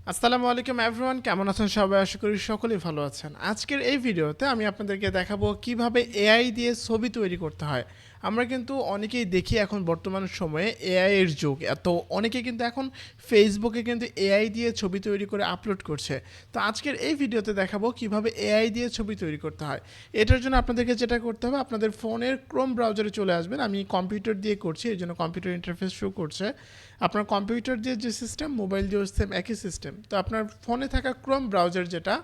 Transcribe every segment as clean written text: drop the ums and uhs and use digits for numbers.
আসসালামু আলাইকুম এভরিওয়ান, কেমন আছেন সবাই? আশা করি সকলেই ভালো আছেন। আজকের এই ভিডিওতে আমি আপনাদেরকে দেখাবো কিভাবে এআই দিয়ে ছবি তৈরি করতে হয়। আমরা কিন্তু অনেকেই দেখি এখন বর্তমান সময়ে এআই এর যুগ, এত অনেকে কিন্তু এখন ফেসবুকে কিন্তু এআই দিয়ে ছবি তৈরি করে আপলোড করছে। তো আজকের এই ভিডিওতে দেখাবো কিভাবে এআই দিয়ে ছবি তৈরি করতে হয়। এটার জন্য আপনাদেরকে যেটা করতে হবে, আপনাদের ফোনের ক্রোম ব্রাউজারে চলে আসবেন। আমি কম্পিউটার দিয়ে করছি, এই জন্য কম্পিউটার ইন্টারফেস শো করছে। আপনার কম্পিউটার দিয়ে যে সিস্টেম, মোবাইল দিয়েও সেম একই সিস্টেম। তো আপনার ফোনে থাকা ক্রোম ব্রাউজার যেটা,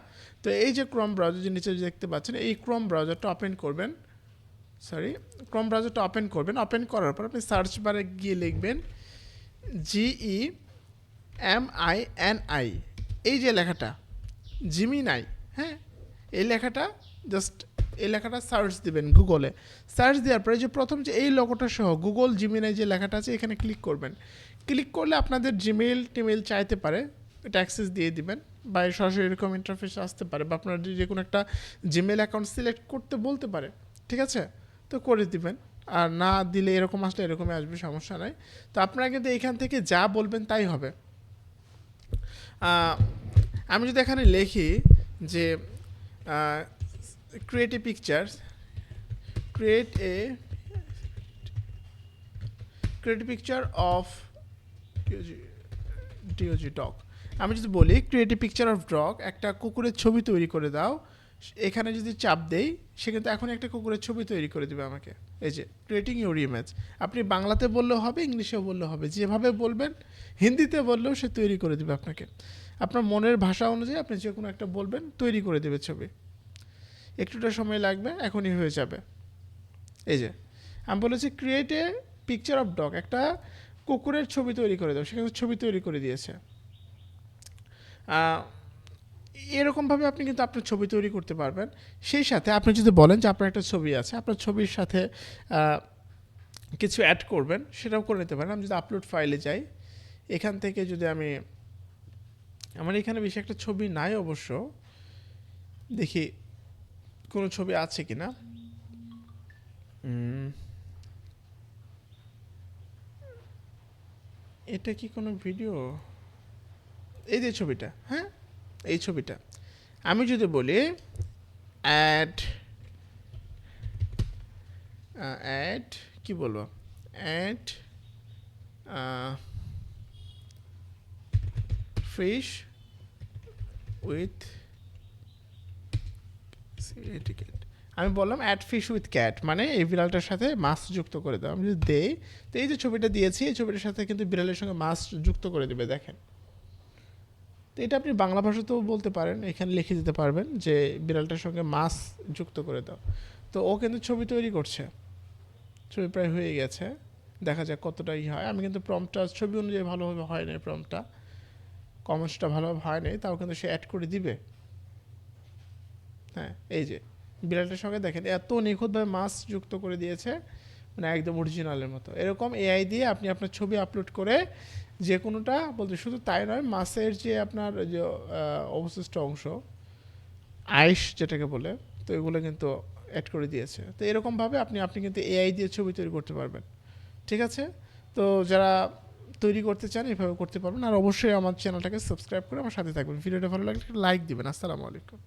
তো এই যে ক্রোম ব্রাউজার যে নিচে দেখতে পাচ্ছেন, এই ক্রোম ব্রাউজারটা ওপেন করবেন। ক্রোম ব্রাউজারটা ওপেন করবেন। ওপেন করার পর আপনি সার্চ বারে গিয়ে লিখবেন GEMINI, এই যে লেখাটা জিমিনাই। হ্যাঁ, এই লেখাটা জাস্ট এই লেখাটা সার্চ দিবেন গুগলে। সার্চ দেওয়ার পরে যে প্রথম যে এই লোগোটা সহ গুগল জিমিনাই যে লেখাটা আছে, এখানে ক্লিক করবেন। ক্লিক করলে আপনাদের জিমেইল টিমেইল চাইতে পারে, এটা অ্যাক্সেস দিয়ে দিবেন, বা সরাসরি এরকম ইন্টারফেস আসতে পারে, বা আপনার যে কোনো একটা জিমেইল অ্যাকাউন্ট সিলেক্ট করতে বলতে পারে। ঠিক আছে, তো করে দিবেন। আর না দিলে এরকম আসলে এরকমই আসবে, সমস্যা নাই। তো আপনারা কিন্তু এখান থেকে যা বলবেন তাই হবে। আমি যদি এখানে লিখি যে create a pictures, create a picture of DOG dog, আমি যদি বলি create a picture of dog, একটা কুকুরের ছবি তৈরি করে দাও, এখানে যদি চাপ দেই, সে কিন্তু এখন একটা কুকুরের ছবি তৈরি করে দেবে আমাকে। এই যে ক্রিয়েটিং ইউর ইমেজ, আপনি বাংলাতে বললেও হবে, ইংলিশেও বললেও হবে, যেভাবে বলবেন, হিন্দিতে বললেও সে তৈরি করে দেবে আপনাকে। আপনার মনের ভাষা অনুযায়ী আপনি যে কোনো একটা বলবেন, তৈরি করে দেবে ছবি। একটুটা সময় লাগবে, এখনই হয়ে যাবে। এই যে আমি বলেছি create a picture of dog, একটা কুকুরের ছবি তৈরি করে দাও, সেখানে ছবি তৈরি করে দিয়েছে। এরকমভাবে আপনি কিন্তু আপনার ছবি তৈরি করতে পারবেন। সেই সাথে আপনি যদি বলেন যে আপনার একটা ছবি আছে, আপনার ছবির সাথে কিছু অ্যাড করবেন, সেটাও করে নিতে পারেন। আমি যদি আপলোড ফাইলে যাই, এখান থেকে যদি আমার এখানে বেশি একটা ছবি নাই অবশ্য, দেখি কোনো ছবি আছে কি না। এটা কি কোনো ভিডিও? এই যে ছবিটা, হ্যাঁ, এই ছবিটা আমি যদি বলি অ্যাড অ্যাড কি বলবো, অ্যাড ফিশ উইথ টিকেট, আমি বললাম অ্যাড ফিশ উইথ ক্যাট, মানে এই বিড়ালটার সাথে মাছ যুক্ত করে দাও। আমি যদি দেই, তো এই যে ছবিটা দিয়েছি, এই ছবিটার সাথে কিন্তু বিড়ালের সঙ্গে মাছ যুক্ত করে দেবে, দেখেন। তো এটা আপনি বাংলা ভাষাতেও বলতে পারেন, এখানে লিখে দিতে পারবেন যে বিড়ালটার সঙ্গে মাছ যুক্ত করে দাও। তো ও কিন্তু ছবি তৈরি করছে, ছবি প্রায় হয়ে গেছে, দেখা যাক কতটা হয়। আমি কিন্তু প্রম্পটটা ছবি অনুযায়ী ভালোভাবে হয় নাই, প্রম্পটটা কমেন্টসটা ভালোভাবে হয় নাই, তাও কিন্তু সে অ্যাড করে দিবে। হ্যাঁ, এই যে বিড়ালটার সঙ্গে দেখেন এত নিখুঁতভাবে মাছ যুক্ত করে দিয়েছে, মানে একদম অরিজিনালের মতো। এরকম এআই দিয়ে আপনি আপনার ছবি আপলোড করে যে কোনোটা বলতে, শুধু তাই নয়, মাছের যে আপনার যে অবশিষ্ট অংশ, আইস যেটাকে বলে, তো এগুলো কিন্তু অ্যাড করে দিয়েছে। তো এরকমভাবে আপনি কিন্তু এআই দিয়ে ছবি তৈরি করতে পারবেন। ঠিক আছে, তো যারা তৈরি করতে চান এভাবে করতে পারবেন। আর অবশ্যই আমার চ্যানেলটাকে সাবস্ক্রাইব করে আমার সাথে থাকবেন। ভিডিওটা ভালো লাগলে লাইক দিবেন। আসসালামু আলাইকুম।